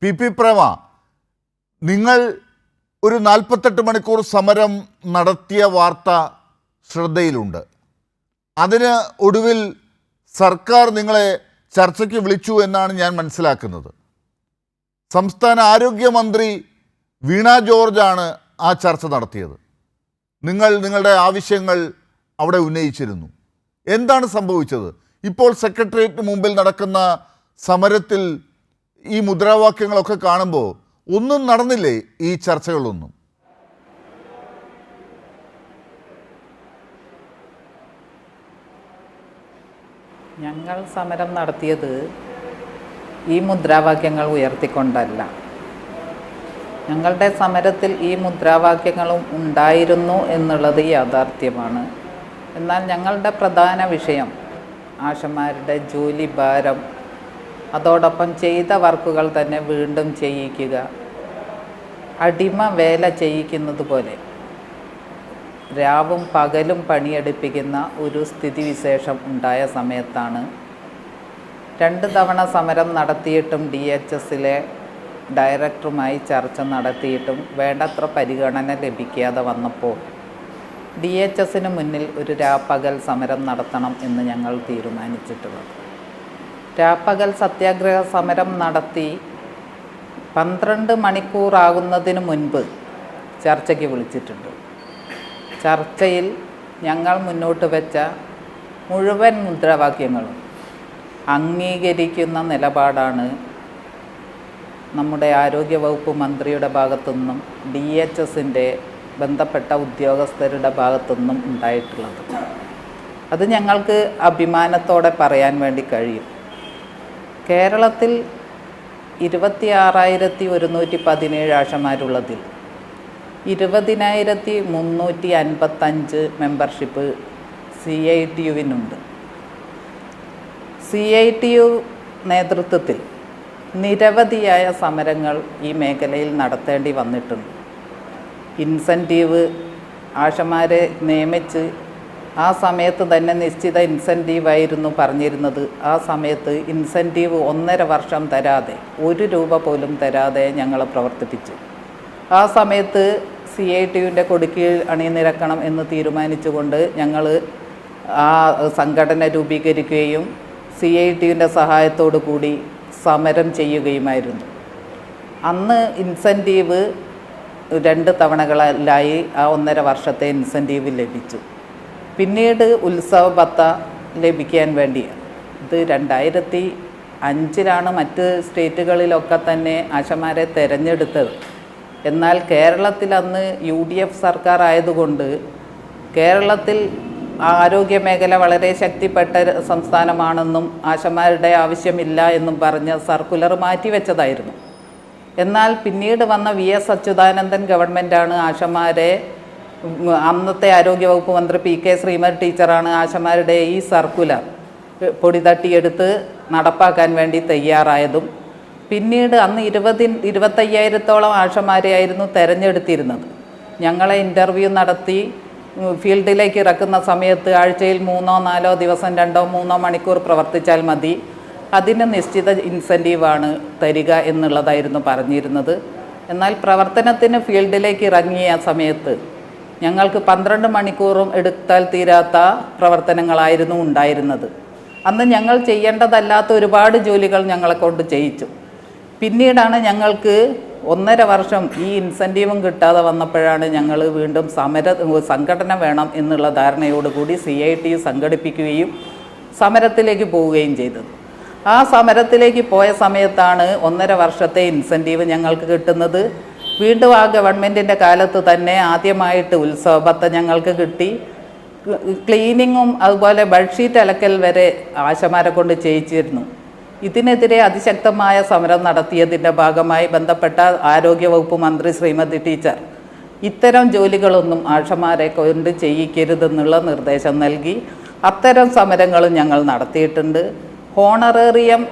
P P പ്രേമ, നിങ്ങൾ ഒരു 48 മണിക്കൂർ സമരം നടത്തിയ വാർത്ത ശ്രദ്ധയിലുണ്ട്. അതിന് ഒടുവിൽ സർക്കാർ നിങ്ങളെ ചർച്ചയ്ക്ക് വിളിച്ചു എന്നാണ് ഞാൻ മനസ്സിലാക്കുന്നത്. സംസ്ഥാന ആരോഗ്യമന്ത്രി വീണ ജോർജാണ് ആ ചർച്ച നടത്തിയത്. നിങ്ങളുടെ ആവശ്യങ്ങൾ അവിടെ ഉന്നയിച്ചിരുന്നു. എന്താണ് സംഭവിച്ചത്? ഇപ്പോൾ സെക്രട്ടേറിയറ്റിന് മുമ്പിൽ നടക്കുന്ന സമരത്തിൽ ഈ മുദ്രാവാക്യങ്ങളൊക്കെ കാണുമ്പോൾ ഒന്നും നടന്നില്ലേ ഈ ചർച്ചകളൊന്നും? ഞങ്ങൾ സമരം നടത്തിയത് ഈ മുദ്രാവാക്യങ്ങൾ ഉയർത്തിക്കൊണ്ടല്ല. ഞങ്ങളുടെ സമരത്തിൽ ഈ മുദ്രാവാക്യങ്ങളും ഉണ്ടായിരുന്നു എന്നുള്ളത് യാഥാർത്ഥ്യമാണ്. എന്നാൽ ഞങ്ങളുടെ പ്രധാന വിഷയം ആശമാരുടെ ജോലി ഭാരം, അതോടൊപ്പം ചെയ്ത വർക്കുകൾ തന്നെ വീണ്ടും ചെയ്യിക്കുക, അടിമ വേല ചെയ്യിക്കുന്നത് പോലെ രാവും പകലും പണിയെടുപ്പിക്കുന്ന ഒരു സ്ഥിതിവിശേഷം ഉണ്ടായ സമയത്താണ് 2 തവണ സമരം നടത്തിയിട്ടും DHSലെ ഡയറക്ടറുമായി ചർച്ച നടത്തിയിട്ടും വേണ്ടത്ര പരിഗണന ലഭിക്കാതെ വന്നപ്പോൾ DHSന് മുന്നിൽ ഒരു രാപ്പകൽ സമരം നടത്തണം എന്ന് ഞങ്ങൾ തീരുമാനിച്ചിട്ടുള്ളത്. രാപ്പകൽ സത്യാഗ്രഹ സമരം നടത്തി 12 മണിക്കൂറാകുന്നതിന് മുൻപ് ചർച്ചയ്ക്ക് വിളിച്ചിട്ടുണ്ട്. ചർച്ചയിൽ ഞങ്ങൾ മുന്നോട്ട് വെച്ച മുഴുവൻ മുദ്രാവാക്യങ്ങളും അംഗീകരിക്കുന്ന നിലപാടാണ് നമ്മുടെ ആരോഗ്യവകുപ്പ് മന്ത്രിയുടെ ഭാഗത്തുനിന്നും DHSൻ്റെ ബന്ധപ്പെട്ട ഉദ്യോഗസ്ഥരുടെ ഭാഗത്തുനിന്നും ഉണ്ടായിട്ടുള്ളത്. അത് ഞങ്ങൾക്ക് അഭിമാനത്തോടെ പറയാൻ വേണ്ടി കഴിയും. കേരളത്തിൽ 26,117 ആശമാരുള്ളതിൽ 20,355 മെമ്പർഷിപ്പ് CITUവിനുണ്ട്. CITU നേതൃത്വത്തിൽ നിരവധിയായ സമരങ്ങൾ ഈ മേഖലയിൽ നടത്തേണ്ടി വന്നിട്ടുണ്ട്. ഇൻസെൻറ്റീവ് ആശമാരെ നിയമിച്ച് ആ സമയത്ത് തന്നെ നിശ്ചിത ഇൻസെൻറ്റീവായിരുന്നു പറഞ്ഞിരുന്നത്. ആ സമയത്ത് ഇൻസെൻറ്റീവ് 1.5 വർഷം തരാതെ, 1 രൂപ പോലും തരാതെ ഞങ്ങളെ പ്രവർത്തിപ്പിച്ചു. ആ സമയത്ത് CITUവിൻ്റെ കൊടുക്കീഴിൽ അണിനിരക്കണം എന്ന് തീരുമാനിച്ചുകൊണ്ട് ഞങ്ങൾ ആ സംഘടന രൂപീകരിക്കുകയും CITUവിൻ്റെ സഹായത്തോടു കൂടി സമരം ചെയ്യുകയുമായിരുന്നു. അന്ന് ഇൻസെൻറ്റീവ് 2 തവണകളിലായി ആ 1.5 വർഷത്തെ ഇൻസെൻറ്റീവ് ലഭിച്ചു. പിന്നീട് ഉത്സവ ഭത്ത ലഭിക്കാൻ വേണ്ടി ഇത് 2005 മറ്റ് സ്റ്റേറ്റുകളിലൊക്കെ തന്നെ ആശമാരെ തിരഞ്ഞെടുത്തത്. എന്നാൽ കേരളത്തിൽ അന്ന് UDF സർക്കാർ ആയതുകൊണ്ട് കേരളത്തിൽ ആരോഗ്യ മേഖല വളരെ ശക്തിപ്പെട്ട സംസ്ഥാനമാണെന്നും ആശമാരുടെ ആവശ്യമില്ല എന്നും പറഞ്ഞ് സർക്കുലർ മാറ്റിവെച്ചതായിരുന്നു. എന്നാൽ പിന്നീട് വന്ന VS അച്യുതാനന്ദൻ ഗവൺമെൻറ്റാണ് ആശമാരെ, അന്നത്തെ ആരോഗ്യവകുപ്പ് മന്ത്രി PK ശ്രീമതി ടീച്ചറാണ് ആശമാരുടെ ഈ സർക്കുലർ പൊടി തട്ടിയെടുത്ത് നടപ്പാക്കാൻ വേണ്ടി തയ്യാറായതും. പിന്നീട് അന്ന് 25,000-ഓളം ആശമാരെയായിരുന്നു തിരഞ്ഞെടുത്തിരുന്നത്. ഞങ്ങളെ ഇൻ്റർവ്യൂ നടത്തി ഫീൽഡിലേക്ക് ഇറക്കുന്ന സമയത്ത് ആഴ്ചയിൽ 3-4 ദിവസം 2-3 മണിക്കൂർ പ്രവർത്തിച്ചാൽ മതി, അതിന് നിശ്ചിത ഇൻസെൻറ്റീവാണ് തരിക എന്നുള്ളതായിരുന്നു പറഞ്ഞിരുന്നത്. എന്നാൽ പ്രവർത്തനത്തിന് ഫീൽഡിലേക്ക് ഇറങ്ങിയ സമയത്ത് ഞങ്ങൾക്ക് 12 മണിക്കൂറും എടുത്താൽ തീരാത്ത പ്രവർത്തനങ്ങളായിരുന്നു ഉണ്ടായിരുന്നത്. അന്ന് ഞങ്ങൾ ചെയ്യേണ്ടതല്ലാത്ത ഒരുപാട് ജോലികൾ ഞങ്ങളെ കൊണ്ട് ചെയ്യിച്ചു. പിന്നീടാണ് ഞങ്ങൾക്ക് 1.5 വർഷം ഈ ഇൻസെൻറ്റീവും കിട്ടാതെ വന്നപ്പോഴാണ് ഞങ്ങൾ വീണ്ടും സംഘടന വേണം എന്നുള്ള ധാരണയോടുകൂടി CITU സംഘടിപ്പിക്കുകയും സമരത്തിലേക്ക് പോവുകയും ചെയ്തത്. ആ സമരത്തിലേക്ക് പോയ സമയത്താണ് 1.5 വർഷത്തെ ഇൻസെൻറ്റീവ് ഞങ്ങൾക്ക് കിട്ടുന്നത്. വീണ്ടും ആ ഗവൺമെൻറ്റിൻ്റെ കാലത്ത് തന്നെ ആദ്യമായിട്ട് ഉത്സവ ഭത്ത ഞങ്ങൾക്ക് കിട്ടി. ക്ലീനിങ്ങും അതുപോലെ ബെഡ്ഷീറ്റ് അലക്കൽ വരെ ആശമാരെ കൊണ്ട് ചെയ്യിച്ചിരുന്നു. ഇതിനെതിരെ അതിശക്തമായ സമരം നടത്തിയതിൻ്റെ ഭാഗമായി ബന്ധപ്പെട്ട ആരോഗ്യവകുപ്പ് മന്ത്രി ശ്രീമതി ടീച്ചർ ഇത്തരം ജോലികളൊന്നും ആശമാരെ കൊണ്ട് ചെയ്യിക്കരുതെന്നുള്ള നിർദ്ദേശം നൽകി. അത്തരം സമരങ്ങളും ഞങ്ങൾ നടത്തിയിട്ടുണ്ട്. ഹോണറേറിയം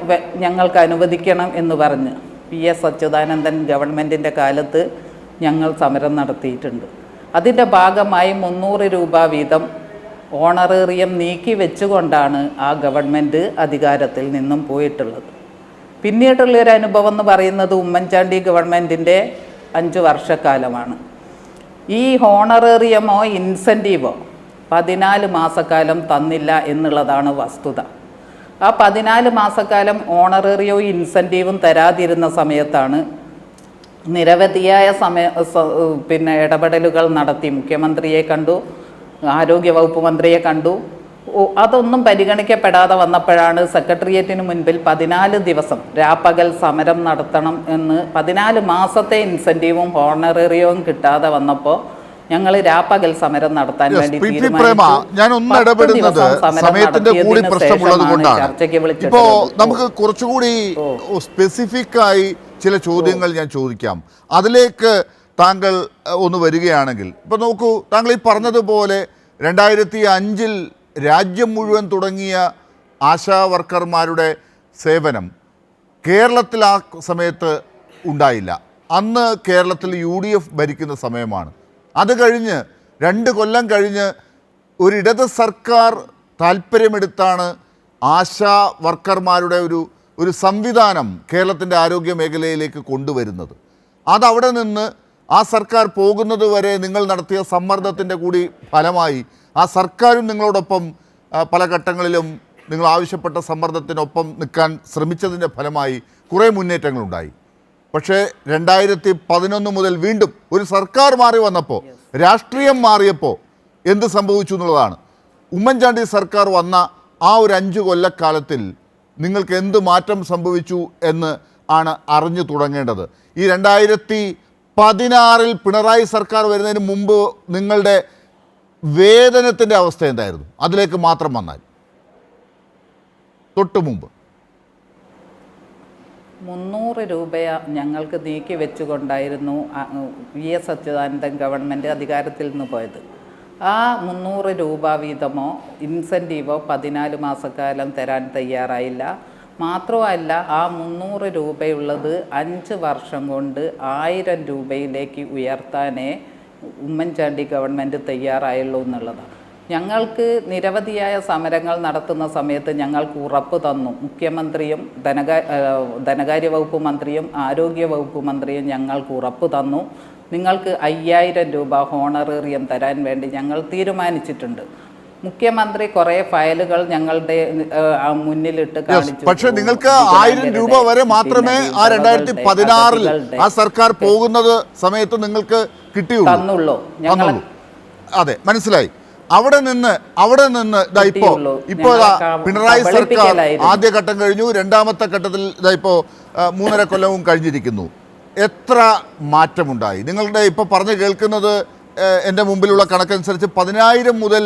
ഞങ്ങൾക്ക് അനുവദിക്കണം എന്ന് പറഞ്ഞ് VS അച്യുതാനന്ദൻ ഗവൺമെൻറ്റിൻ്റെ കാലത്ത് ഞങ്ങൾ സമരം നടത്തിയിട്ടുണ്ട്. അതിൻ്റെ ഭാഗമായി 300 രൂപ വീതം ഓണറേറിയം നീക്കി വെച്ചുകൊണ്ടാണ് ആ ഗവൺമെൻറ് അധികാരത്തിൽ നിന്നും പോയിട്ടുള്ളത്. പിന്നീടുള്ളൊരു അനുഭവം എന്ന് പറയുന്നത് ഉമ്മൻചാണ്ടി ഗവൺമെൻറ്റിൻ്റെ 5 വർഷക്കാലമാണ്. ഈ ഹോണറേറിയമോ ഇൻസെൻറ്റീവോ 14 മാസക്കാലം തന്നില്ല എന്നുള്ളതാണ് വസ്തുത. ആ 14 മാസക്കാലം ഓണറേറിയവും ഇൻസെൻറ്റീവും തരാതിരുന്ന സമയത്താണ് നിരവധിയായ ഇടപെടലുകൾ നടത്തി. മുഖ്യമന്ത്രിയെ കണ്ടു, ആരോഗ്യവകുപ്പ് മന്ത്രിയെ കണ്ടു. അതൊന്നും പരിഗണിക്കപ്പെടാതെ വന്നപ്പോഴാണ് സെക്രട്ടേറിയറ്റിന് മുൻപിൽ 14 ദിവസം രാപ്പകൽ സമരം നടത്തണം എന്ന് 14 മാസത്തെ ഇൻസെൻറ്റീവും ഹോണറേറിയവും കിട്ടാതെ വന്നപ്പോൾ ഞങ്ങൾ രാപ്പകൽ സമരം നടത്താൻ വേണ്ടി ഇപ്പോ നമുക്ക് കുറച്ചുകൂടി സ്പെസിഫിക് ആയി ചില ചോദ്യങ്ങൾ ഞാൻ ചോദിക്കാം. അതിലേക്ക് താങ്കൾ ഒന്ന് വരികയാണെങ്കിൽ, ഇപ്പൊ നോക്കൂ, താങ്കൾ ഈ പറഞ്ഞതുപോലെ 2005 രാജ്യം മുഴുവൻ തുടങ്ങിയ ആശാ വർക്കർമാരുടെ സേവനം കേരളത്തിൽ ആ സമയത്ത് ഉണ്ടായില്ല. അന്ന് കേരളത്തിൽ UDF ഭരിക്കുന്ന സമയമാണ്. അത് കഴിഞ്ഞ് 2 കൊല്ലം കഴിഞ്ഞ് ഒരു ഇടത് സർക്കാർ താല്പര്യമെടുത്താണ് ആശാ വർക്കർമാരുടെ ഒരു സംവിധാനം കേരളത്തിൻ്റെ ആരോഗ്യ മേഖലയിലേക്ക് കൊണ്ടുവരുന്നത്. അതവിടെ നിന്ന് ആ സർക്കാർ പോകുന്നത് വരെ നിങ്ങൾ നടത്തിയ സമ്മർദ്ദത്തിൻ്റെ കൂടി ഫലമായി ആ സർക്കാരും നിങ്ങളോടൊപ്പം പല ഘട്ടങ്ങളിലും നിങ്ങൾ ആവശ്യപ്പെട്ട സമ്മർദ്ദത്തിനൊപ്പം നിൽക്കാൻ ശ്രമിച്ചതിൻ്റെ ഫലമായി കുറേ മുന്നേറ്റങ്ങളുണ്ടായി. പക്ഷേ 2011 മുതൽ വീണ്ടും ഒരു സർക്കാർ മാറി വന്നപ്പോൾ, രാഷ്ട്രീയം മാറിയപ്പോൾ എന്ത് സംഭവിച്ചു എന്നുള്ളതാണ്. ഉമ്മൻചാണ്ടി സർക്കാർ വന്ന ആ ഒരു 5 കൊല്ലക്കാലത്തിൽ നിങ്ങൾക്ക് എന്ത് മാറ്റം സംഭവിച്ചു എന്ന് ആണ് അറിഞ്ഞു തുടങ്ങേണ്ടത്. ഈ 2016 പിണറായി സർക്കാർ വരുന്നതിന് മുമ്പ് നിങ്ങളുടെ വേതനത്തിൻ്റെ അവസ്ഥ എന്തായിരുന്നു? അതിലേക്ക് മാത്രം വന്നാൽ തൊട്ട് മുമ്പ് 300 രൂപ ഞങ്ങൾക്ക് നീക്കി വെച്ചുകൊണ്ടായിരുന്നു VS അച്യുതാനന്ദൻ ഗവൺമെൻറ് അധികാരത്തിൽ നിന്ന് പോയത്. ആ 300 രൂപ വീതമോ ഇൻസെൻറ്റീവോ 14 മാസക്കാലം തരാൻ തയ്യാറായില്ല. മാത്രമല്ല, ആ 300 രൂപയുള്ളത് 5 വർഷം കൊണ്ട് 1000 രൂപയിലേക്ക് ഉയർത്താനേ ഉമ്മൻചാണ്ടി ഗവൺമെൻറ് തയ്യാറായുള്ളൂ എന്നുള്ളതാണ്. ഞങ്ങൾക്ക് നിരവധിയായ സമരങ്ങൾ നടത്തുന്ന സമയത്ത് ഞങ്ങൾക്ക് ഉറപ്പ് തന്നു. മുഖ്യമന്ത്രിയും ധനകാര്യ വകുപ്പ് മന്ത്രിയും ആരോഗ്യ വകുപ്പ് മന്ത്രിയും ഞങ്ങൾക്ക് ഉറപ്പ് തന്നു. നിങ്ങൾക്ക് 5000 രൂപ ഹോണറേറിയം തരാൻ വേണ്ടി ഞങ്ങൾ തീരുമാനിച്ചിട്ടുണ്ട്. മുഖ്യമന്ത്രി കുറേ ഫയലുകൾ ഞങ്ങളുടെ മുന്നിലിട്ട് കാണിച്ചു. പക്ഷേ നിങ്ങൾക്ക് 1000 രൂപ വരെ മാത്രമേ ആ 2016 ആ സർക്കാർ പോകുന്നത് സമയത്ത് നിങ്ങൾക്ക് തന്നുള്ളൂ. ഞങ്ങൾ അതെ, മനസ്സിലായി. അവിടെ നിന്ന് ഇപ്പോ പിണറായി സർക്കാർ ആദ്യഘട്ടം കഴിഞ്ഞു, രണ്ടാമത്തെ ഘട്ടത്തിൽ ഇപ്പോൾ 3.5 കൊല്ലവും കഴിഞ്ഞിരിക്കുന്നു. എത്ര മാറ്റമുണ്ടായി? നിങ്ങളുടെ ഇപ്പോൾ പറഞ്ഞു കേൾക്കുന്നത് എൻ്റെ മുമ്പിലുള്ള കണക്കനുസരിച്ച് 10,000 മുതൽ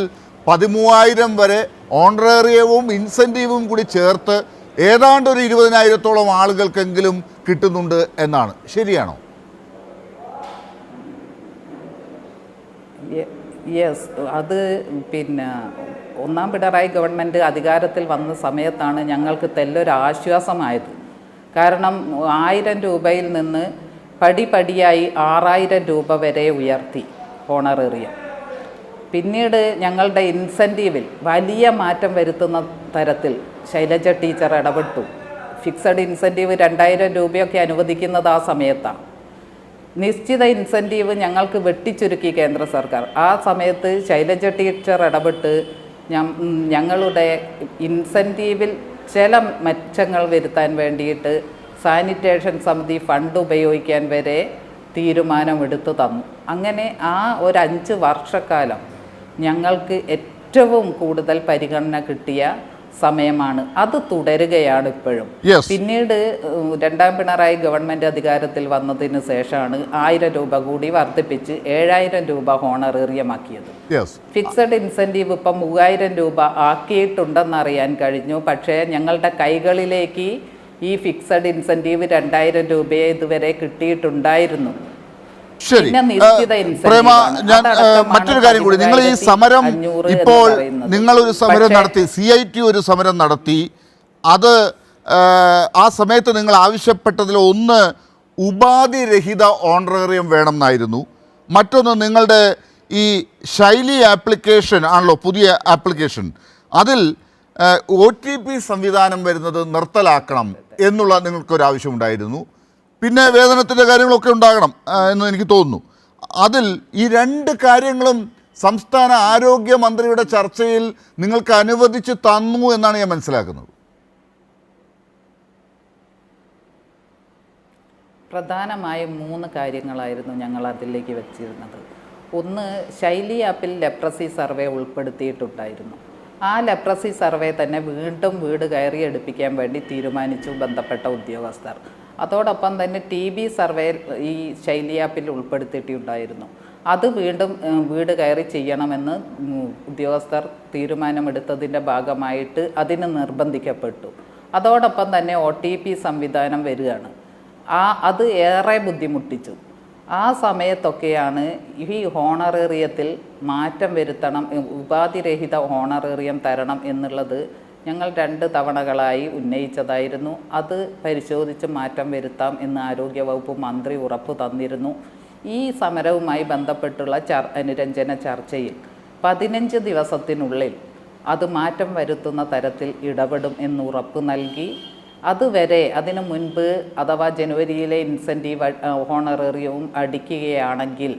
13,000 വരെ ഓണറേറിയവും ഇൻസെൻറ്റീവും കൂടി ചേർത്ത് ഏതാണ്ട് ഒരു 20,000-ഓളം ആളുകൾക്കെങ്കിലും കിട്ടുന്നുണ്ട് എന്നാണ്. ശരിയാണോ? യെസ്, അത് ഒന്നാം പിണറായി ഗവൺമെൻറ് അധികാരത്തിൽ വന്ന സമയത്താണ് ഞങ്ങൾക്ക് തെല്ലൊരു ആശ്വാസമായത്. കാരണം 1000 രൂപയിൽ നിന്ന് പടിപടിയായി 6000 രൂപ വരെ ഉയർത്തി ഹോണറേറിയം. പിന്നീട് ഞങ്ങളുടെ ഇൻസെൻറ്റീവിൽ വലിയ മാറ്റം വരുത്തുന്ന തരത്തിൽ ശൈലജ ടീച്ചർ ഇടപെട്ടു. ഫിക്സഡ് ഇൻസെൻറ്റീവ് 2000 രൂപയൊക്കെ അനുവദിക്കുന്നത് ആ സമയത്താണ്. നിശ്ചിത ഇൻസെൻറ്റീവ് ഞങ്ങൾക്ക് വെട്ടിച്ചുരുക്കി കേന്ദ്ര സർക്കാർ. ആ സമയത്ത് ശൈലജ ടീച്ചർ ഇടപെട്ട് ഞങ്ങളുടെ ഇൻസെൻറ്റീവിൽ ചില മെച്ചങ്ങൾ വരുത്താൻ വേണ്ടിയിട്ട് സാനിറ്റേഷൻ സമിതി ഫണ്ട് ഉപയോഗിക്കാൻ വരെ തീരുമാനമെടുത്തു തന്നു. അങ്ങനെ ആ ഒരു 5 വർഷക്കാലം ഞങ്ങൾക്ക് ഏറ്റവും കൂടുതൽ പരിഗണന കിട്ടിയ സമയമാണ്. അത് തുടരുകയാണ് ഇപ്പോഴും. പിന്നീട് രണ്ടാം പിണറായി ഗവൺമെൻറ് അധികാരത്തിൽ വന്നതിന് ശേഷമാണ് 1000 രൂപ കൂടി വർദ്ധിപ്പിച്ച് 7000 രൂപ ഹോണറേറിയമാക്കിയത്. ഫിക്സഡ് ഇൻസെൻറ്റീവ് ഇപ്പം 3000 രൂപ ആക്കിയിട്ടുണ്ടെന്നറിയാൻ കഴിഞ്ഞു. പക്ഷേ ഞങ്ങളുടെ കൈകളിലേക്ക് ഈ ഫിക്സഡ് ഇൻസെൻറ്റീവ് 2000 രൂപയെ ഇതുവരെ കിട്ടിയിട്ടുണ്ടായിരുന്നു. ശരി പ്രേമ, ഞാൻ മറ്റൊരു കാര്യം കൂടി, നിങ്ങൾ ഈ സമരം ഇപ്പോൾ നിങ്ങളൊരു സമരം നടത്തി, CIT ഒരു സമരം നടത്തി. അത് ആ സമയത്ത് നിങ്ങൾ ആവശ്യപ്പെട്ടതിൽ ഒന്ന് ഉപാധിരഹിത ഓണറേറിയം വേണം എന്നായിരുന്നു. മറ്റൊന്ന് നിങ്ങളുടെ ഈ ശൈലി ആപ്ലിക്കേഷൻ ആണല്ലോ, പുതിയ ആപ്ലിക്കേഷൻ. അതിൽ OTP സംവിധാനം വരുന്നത് നിർത്തലാക്കണം എന്നുള്ള നിങ്ങൾക്കൊരാവശ്യമുണ്ടായിരുന്നു. പിന്നെ വേതനത്തിൻ്റെ കാര്യങ്ങളൊക്കെ ഉണ്ടാകണം എന്ന് എനിക്ക് തോന്നുന്നു. അതിൽ ഈ രണ്ട് കാര്യങ്ങളും സംസ്ഥാന ആരോഗ്യമന്ത്രിയുടെ ചർച്ചയിൽ നിങ്ങൾക്ക് അനുവദിച്ച് തന്നു എന്നാണ് ഞാൻ മനസ്സിലാക്കുന്നത്. പ്രധാനമായും 3 കാര്യങ്ങളായിരുന്നു ഞങ്ങൾ അതിലേക്ക് വെച്ചിരുന്നത്. ഒന്ന്, ശൈലി ആപ്പിൽ ലെപ്രസി സർവേ ഉൾപ്പെടുത്തിയിട്ടുണ്ടായിരുന്നു. ആ ലെപ്രസി സർവേ തന്നെ വീണ്ടും വീട് കയറി എടുപ്പിക്കാൻ വേണ്ടി തീരുമാനിച്ചു ബന്ധപ്പെട്ട ഉദ്യോഗസ്ഥർ. അതോടൊപ്പം തന്നെ TB സർവേ ഈ ശൈലി ആപ്പിൽ ഉൾപ്പെടുത്തിയിട്ടുണ്ടായിരുന്നു. അത് വീണ്ടും വീട് കയറി ചെയ്യണമെന്ന് ഉദ്യോഗസ്ഥർ തീരുമാനമെടുത്തതിൻ്റെ ഭാഗമായിട്ട് അതിന് നിർബന്ധിക്കപ്പെട്ടു. അതോടൊപ്പം തന്നെ OTP സംവിധാനം വരികയാണ്. അത് ഏറെ ബുദ്ധിമുട്ടിച്ചു. ആ സമയത്തൊക്കെയാണ് ഈ ഹോണറേറിയത്തിൽ മാറ്റം വരുത്തണം, ഉപാധിരഹിത ഹോണറേറിയം തരണം എന്നുള്ളത് ഞങ്ങൾ 2 തവണകളായി ഉന്നയിച്ചതായിരുന്നു. അത് പരിശോധിച്ച് മാറ്റം വരുത്താം എന്ന് ആരോഗ്യവകുപ്പ് മന്ത്രി ഉറപ്പ് തന്നിരുന്നു. ഈ സമരവുമായി ബന്ധപ്പെട്ടുള്ള അനുരഞ്ജന ചർച്ചയിൽ 15 ദിവസത്തിനുള്ളിൽ അത് മാറ്റം വരുത്തുന്ന തരത്തിൽ ഇടപെടും എന്ന് ഉറപ്പ് നൽകി. അതുവരെ അതിനു മുൻപ് അഥവാ ജനുവരിയിലെ ഇൻസെൻറ്റീവ് ഹോണറേറിയവും അടിക്കുകയാണെങ്കിൽ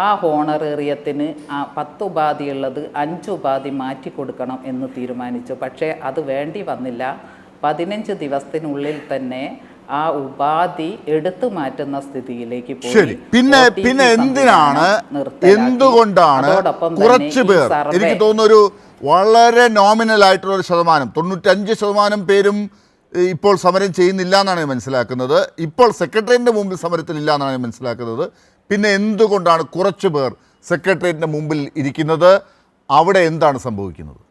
ആ ഹോണറേറിയത്തിന് 10 ഉപാധിയുള്ളത് 5 ഉപാധി മാറ്റിക്കൊടുക്കണം എന്ന് തീരുമാനിച്ചു. പക്ഷേ അത് വേണ്ടി വന്നില്ല. 15 ദിവസത്തിനുള്ളിൽ തന്നെ ആ ഉപാധി എടുത്തു മാറ്റുന്ന സ്ഥിതിയിലേക്ക് പോയി. പിന്നെ എന്തുകൊണ്ടാണ് കുറച്ച് പേർ, എനിക്ക് തോന്നുന്നു ഒരു വളരെ നോമിനൽ ആയിട്ടുള്ള ഒരു ശതമാനം, 95% പേരും ഇപ്പോൾ സമരം ചെയ്യുന്നില്ല എന്നാണ് ഞാൻ മനസ്സിലാക്കുന്നത്. ഇപ്പോൾ സെക്രട്ടേറിയറ്റിൻ്റെ മുമ്പിൽ സമരത്തിലില്ല എന്നാണ് ഞാൻ മനസ്സിലാക്കുന്നത്. പിന്നെ എന്തുകൊണ്ടാണ് കുറച്ച് പേർ സെക്രട്ടേറിയറ്റിൻ്റെ മുമ്പിൽ ഇരിക്കുന്നത്? അവിടെ എന്താണ് സംഭവിക്കുന്നത്?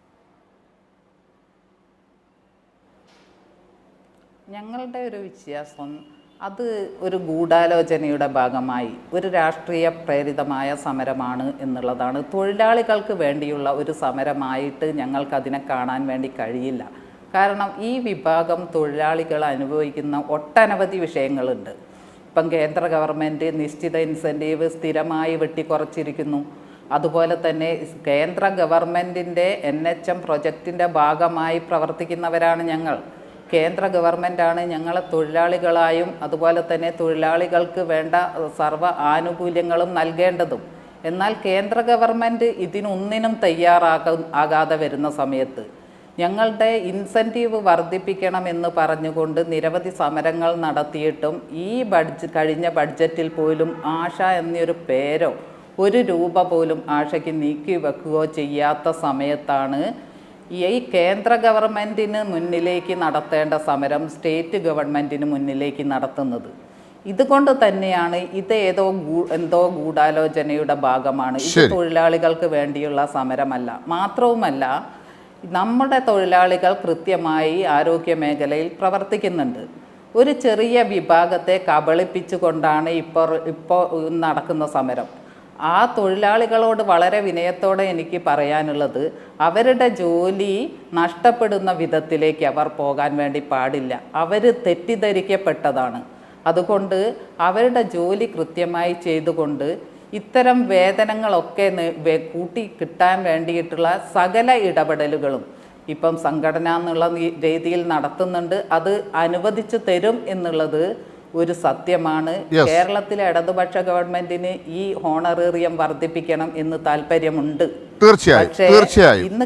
ഞങ്ങളുടെ ഒരു വിശ്വാസം അത് ഒരു ഗൂഢാലോചനയുടെ ഭാഗമായി ഒരു രാഷ്ട്രീയ പ്രേരിതമായ സമരമാണ് എന്നുള്ളതാണ്. തൊഴിലാളികൾക്ക് വേണ്ടിയുള്ള ഒരു സമരമായിട്ട് ഞങ്ങൾക്കതിനെ കാണാൻ വേണ്ടി കഴിയില്ല. കാരണം ഈ വിഭാഗം തൊഴിലാളികൾ അനുഭവിക്കുന്ന ഒട്ടനവധി വിഷയങ്ങളുണ്ട്. ഇപ്പം കേന്ദ്ര ഗവൺമെൻറ് നിശ്ചിത ഇൻസെൻറ്റീവ് സ്ഥിരമായി വെട്ടിക്കുറച്ചിരിക്കുന്നു. അതുപോലെ തന്നെ കേന്ദ്ര ഗവൺമെൻറ്റിൻ്റെ NHM പ്രൊജക്റ്റിൻ്റെ ഭാഗമായി പ്രവർത്തിക്കുന്നവരാണ് ഞങ്ങൾ. കേന്ദ്ര ഗവൺമെൻറ്റാണ് ഞങ്ങളെ തൊഴിലാളികളായും അതുപോലെ തന്നെ തൊഴിലാളികൾക്ക് വേണ്ട സർവ്വ ആനുകൂല്യങ്ങളും നൽകേണ്ടതും. എന്നാൽ കേന്ദ്ര ഗവൺമെൻറ് ഇതിനൊന്നിനും ആകാതെ വരുന്ന സമയത്ത് ഞങ്ങളുടെ ഇൻസെൻറ്റീവ് വർദ്ധിപ്പിക്കണമെന്ന് പറഞ്ഞുകൊണ്ട് നിരവധി സമരങ്ങൾ നടത്തിയിട്ടും ഈ കഴിഞ്ഞ ബഡ്ജറ്റിൽ പോലും ആശ എന്നൊരു പേരോ 1 രൂപ പോലും ആശയ്ക്ക് നീക്കി വെക്കുകയോ ചെയ്യാത്ത സമയത്താണ് ഈ കേന്ദ്ര ഗവൺമെൻറ്റിന് മുന്നിലേക്ക് നടത്തേണ്ട സമരം സ്റ്റേറ്റ് ഗവൺമെൻറ്റിന് മുന്നിലേക്ക് നടത്തുന്നത്. ഇതുകൊണ്ട് തന്നെയാണ് ഇത് എന്തോ ഗൂഢാലോചനയുടെ ഭാഗമാണ്. ഇത് തൊഴിലാളികൾക്ക് വേണ്ടിയുള്ള സമരമല്ല. മാത്രവുമല്ല, നമ്മുടെ തൊഴിലാളികൾ കൃത്യമായി ആരോഗ്യ മേഖലയിൽ പ്രവർത്തിക്കുന്നുണ്ട്. ഒരു ചെറിയ വിഭാഗത്തെ കബളിപ്പിച്ചുകൊണ്ടാണ് ഇപ്പോൾ നടക്കുന്ന സമരം. ആ തൊഴിലാളികളോട് വളരെ വിനയത്തോടെ എനിക്ക് പറയാനുള്ളത്, അവരുടെ ജോലി നഷ്ടപ്പെടുന്ന വിധത്തിലേക്ക് അവർ പോകാൻ വേണ്ടി പാടില്ല. അവർ തെറ്റിദ്ധരിക്കപ്പെട്ടതാണ്. അതുകൊണ്ട് അവരുടെ ജോലി കൃത്യമായി ചെയ്തുകൊണ്ട് ഇത്തരം വേതനങ്ങളൊക്കെ കൂട്ടി കിട്ടാൻ വേണ്ടിയിട്ടുള്ള സകല ഇടപെടലുകളും ഇപ്പം സംഘടന എന്നുള്ള രീതിയിൽ നടത്തുന്നുണ്ട്. അത് അനുവദിച്ചു തരും എന്നുള്ളത് ഒരു സത്യമാണ്. കേരളത്തിലെ ഇടതുപക്ഷ ഗവൺമെന്റിന് ഈ ഹോണറേറിയം വർദ്ധിപ്പിക്കണം എന്ന് താല്പര്യമുണ്ട്. തീർച്ചയായും. ഇന്ന്